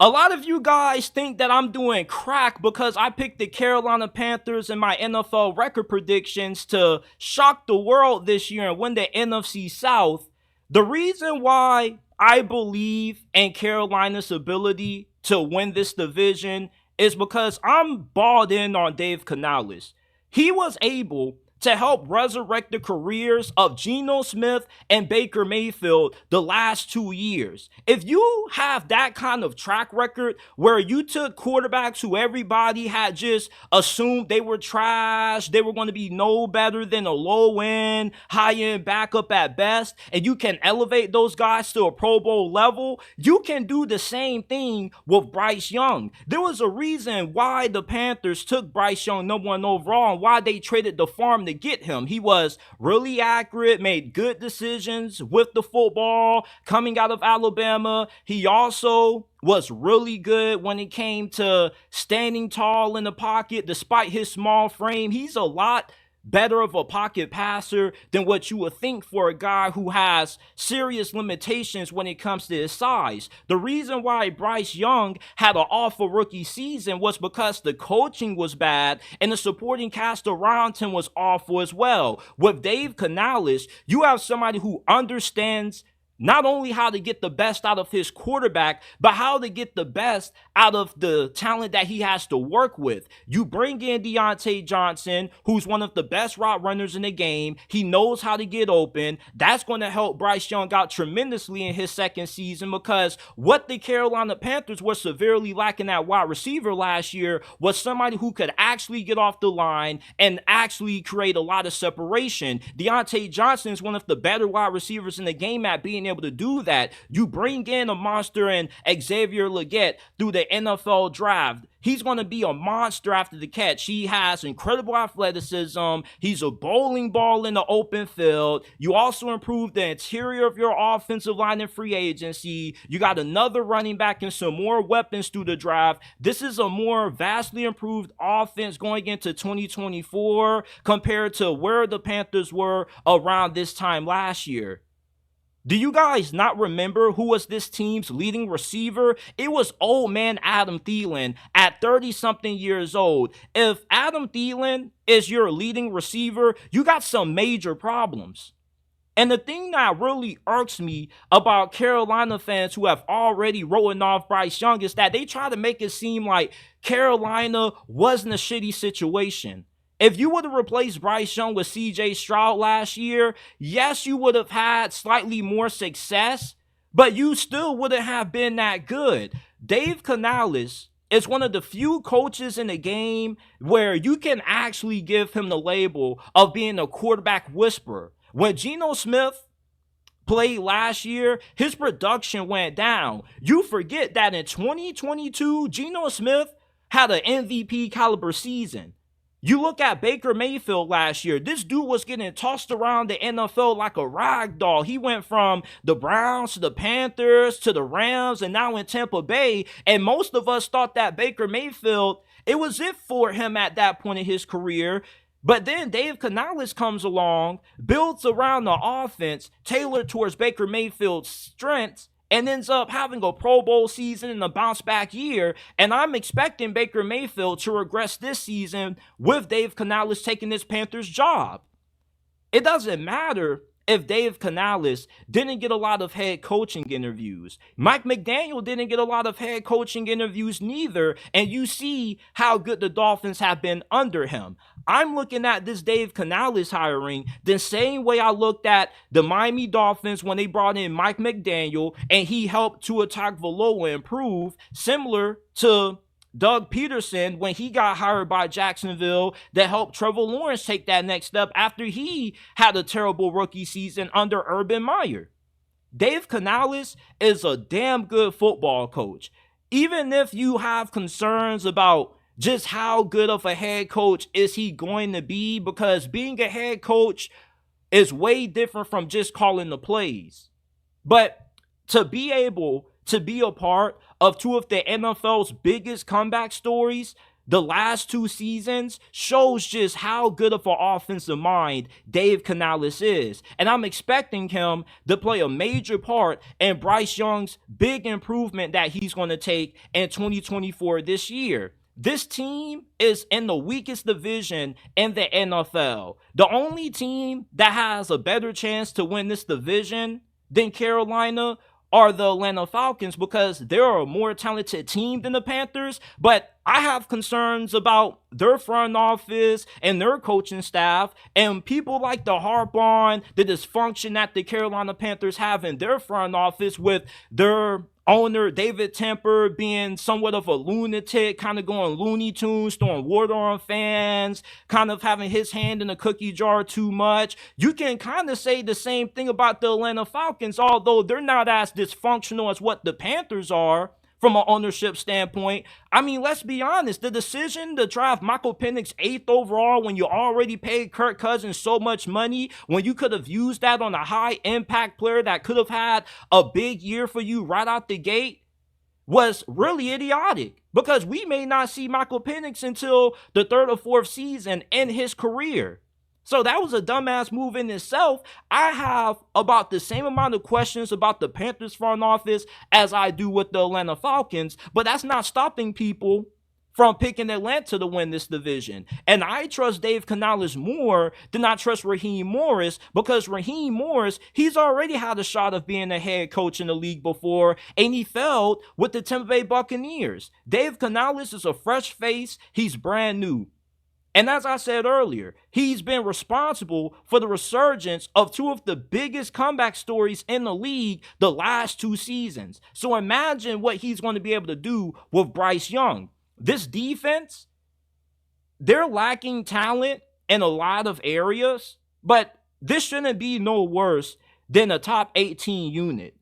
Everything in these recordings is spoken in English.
A lot of you guys think that I'm doing crack because I picked the Carolina Panthers in my NFL record predictions to shock the world this year and win the NFC South. The reason why I believe in Carolina's ability to win this division is because I'm balled in on Dave Canales. He was able to help resurrect the careers of Geno Smith and Baker Mayfield the last 2 years. If you have that kind of track record where you took quarterbacks who everybody had just assumed they were trash, they were going to be no better than a low end, high end backup at best, and you can elevate those guys to a Pro Bowl level, you can do the same thing with Bryce Young. There was a reason why the Panthers took Bryce Young #1 overall and why they traded the farm to get him. He was really accurate, made good decisions with the football coming out of Alabama. He also was really good when it came to standing tall in the pocket despite his small frame. He's a lot better of a pocket passer than what you would think for a guy who has serious limitations when it comes to his size. The reason why Bryce Young had an awful rookie season was because the coaching was bad and the supporting cast around him was awful as well. With Dave Canales, you have somebody who understands not only how to get the best out of his quarterback, but how to get the best out of the talent that he has to work with. You bring in Deontay Johnson, who's one of the best route runners in the game. He knows how to get open. That's going to help Bryce Young out tremendously in his second season, because what the Carolina Panthers were severely lacking at wide receiver last year was somebody who could actually get off the line and actually create a lot of separation. Deontay Johnson is one of the better wide receivers in the game at being able to do that. You bring in a monster in Xavier Legette through the NFL draft. He's going to be a monster after the catch. He has incredible athleticism. He's a bowling ball in the open field. You also improve the interior of your offensive line in free agency. You got another running back and some more weapons through the draft. This is a more vastly improved offense going into 2024 compared to where the Panthers were around this time last year. Do you guys not remember who was this team's leading receiver? It was old man Adam Thielen at 30-something years old. If Adam Thielen is your leading receiver, you got some major problems. And the thing that really irks me about Carolina fans who have already written off Bryce Young is that they try to make it seem like Carolina wasn't a shitty situation. If you would have replaced Bryce Young with C.J. Stroud last year, yes, you would have had slightly more success, but you still wouldn't have been that good. Dave Canales is one of the few coaches in the game where you can actually give him the label of being a quarterback whisperer. When Geno Smith played last year, his production went down. You forget that in 2022, Geno Smith had an MVP caliber season. You look at Baker Mayfield last year. This dude was getting tossed around the NFL like a rag doll. He went from the Browns to the Panthers to the Rams and now in Tampa Bay. And most of us thought that Baker Mayfield, it was it for him at that point in his career. But then Dave Canales comes along, builds around the offense tailored towards Baker Mayfield's strengths, and ends up having a Pro Bowl season and a bounce-back year. And I'm expecting Baker Mayfield to regress this season with Dave Canales taking this Panthers job. It doesn't matter if Dave Canales didn't get a lot of head coaching interviews. Mike McDaniel didn't get a lot of head coaching interviews neither, and you see how good the Dolphins have been under him. I'm looking at this Dave Canales hiring the same way I looked at the Miami Dolphins when they brought in Mike McDaniel and he helped Tua Tagovailoa improve, similar to Doug Peterson when he got hired by Jacksonville that helped Trevor Lawrence take that next step after he had a terrible rookie season under Urban Meyer. Dave Canales is a damn good football coach. Even if you have concerns about just how good of a head coach is he going to be, because being a head coach is way different from just calling the plays. But to be able to be a part of two of the NFL's biggest comeback stories, the last 2 seasons shows just how good of an offensive mind Dave Canales is. And I'm expecting him to play a major part in Bryce Young's big improvement that he's going to take in 2024 this year. This team is in the weakest division in the NFL. The only team that has a better chance to win this division than Carolina are the Atlanta Falcons, because they're a more talented team than the Panthers. But I have concerns about their front office and their coaching staff, and people like to harp on the dysfunction that the Carolina Panthers have in their front office, with their owner David Tepper being somewhat of a lunatic, kind of going Looney Tunes, throwing water on fans, kind of having his hand in the cookie jar too much. You can kind of say the same thing about the Atlanta Falcons, although they're not as dysfunctional as what the Panthers are from an ownership standpoint. I mean, let's be honest. The decision to draft Michael Penix 8th overall when you already paid Kirk Cousins so much money, when you could have used that on a high-impact player that could have had a big year for you right out the gate, was really idiotic, because we may not see Michael Penix until the 3rd or 4th season in his career. So that was a dumbass move in itself. I have about the same amount of questions about the Panthers front office as I do with the Atlanta Falcons, but that's not stopping people from picking Atlanta to win this division. And I trust Dave Canales more than I trust Raheem Morris, because Raheem Morris, he's already had a shot of being a head coach in the league before, and he failed with the Tampa Bay Buccaneers. Dave Canales is a fresh face. He's brand new. And as I said earlier, he's been responsible for the resurgence of 2 of the biggest comeback stories in the league the last 2 seasons. So imagine what he's going to be able to do with Bryce Young. This defense, they're lacking talent in a lot of areas, but this shouldn't be no worse than a top 18 unit.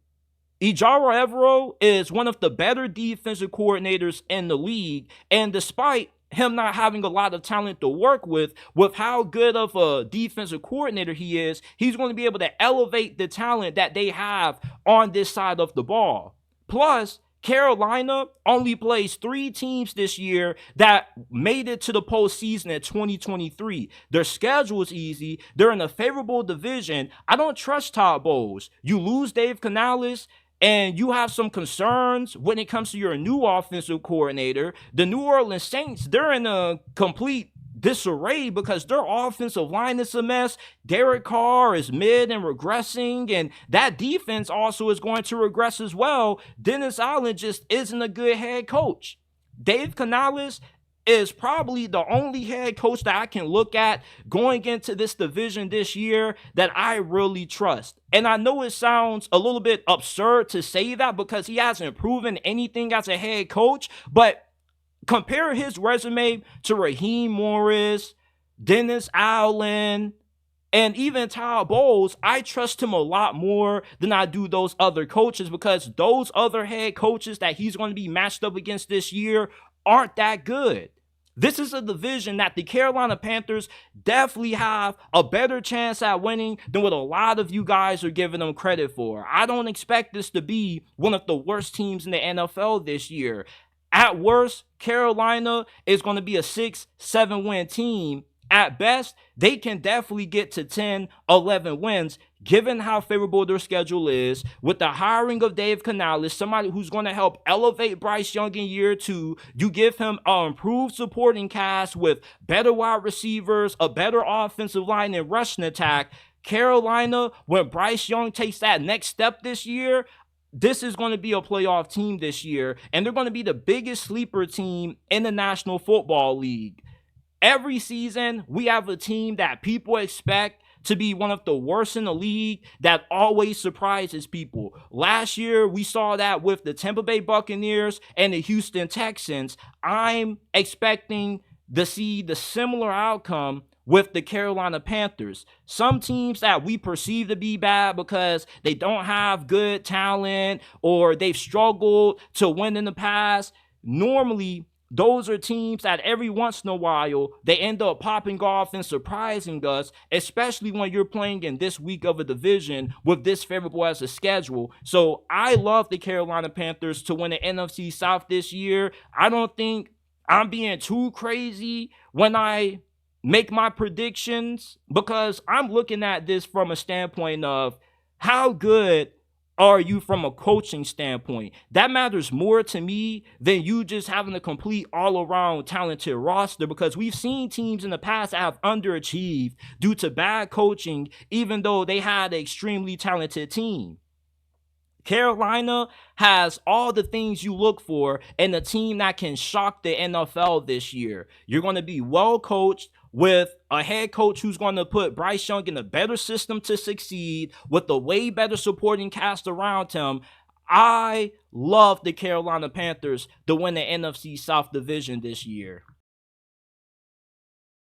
Ejiro Evero is one of the better defensive coordinators in the league, and despite him not having a lot of talent to work with how good of a defensive coordinator he is, he's going to be able to elevate the talent that they have on this side of the ball. Plus, Carolina only plays 3 teams this year that made it to the postseason in 2023. Their schedule is easy. They're in a favorable division. I don't trust Todd Bowles. You lose Dave Canales, and you have some concerns when it comes to your new offensive coordinator. The New Orleans Saints, they're in a complete disarray because their offensive line is a mess. Derek Carr is mid and regressing, and that defense also is going to regress as well. Dennis Allen just isn't a good head coach. Dave Canales is probably the only head coach that I can look at going into this division this year that I really trust. And I know it sounds a little bit absurd to say that because he hasn't proven anything as a head coach, but compare his resume to Raheem Morris, Dennis Allen, and even Todd Bowles. I trust him a lot more than I do those other coaches, because those other head coaches that he's going to be matched up against this year aren't that good. This is a division that the Carolina Panthers definitely have a better chance at winning than what a lot of you guys are giving them credit for. I don't expect this to be one of the worst teams in the NFL this year. At worst, Carolina is going to be a 6-7 win team. At best, they can definitely get to 10-11 wins, given how favorable their schedule is. With the hiring of Dave Canales, somebody who's going to help elevate Bryce Young in year 2, you give him an improved supporting cast with better wide receivers, a better offensive line and rushing attack. Carolina, when Bryce Young takes that next step this year, this is going to be a playoff team this year, and they're going to be the biggest sleeper team in the National Football League. Every season, we have a team that people expect to be one of the worst in the league that always surprises people. Last year, we saw that with the Tampa Bay Buccaneers and the Houston Texans. I'm expecting to see the similar outcome with the Carolina Panthers. Some teams that we perceive to be bad because they don't have good talent or they've struggled to win in the past, normally those are teams that every once in a while, they end up popping off and surprising us, especially when you're playing in this week of a division with this favorable as a schedule. So I love the Carolina Panthers to win the NFC South this year. I don't think I'm being too crazy when I make my predictions, because I'm looking at this from a standpoint of how good are you from a coaching standpoint. That matters more to me than you just having a complete all-around talented roster, because we've seen teams in the past that have underachieved due to bad coaching, even though they had an extremely talented team. Carolina has all the things you look for in a team that can shock the NFL this year. You're going to be well coached with a head coach who's going to put Bryce Young in a better system to succeed, with a way better supporting cast around him. I love the Carolina Panthers to win the NFC South division this year.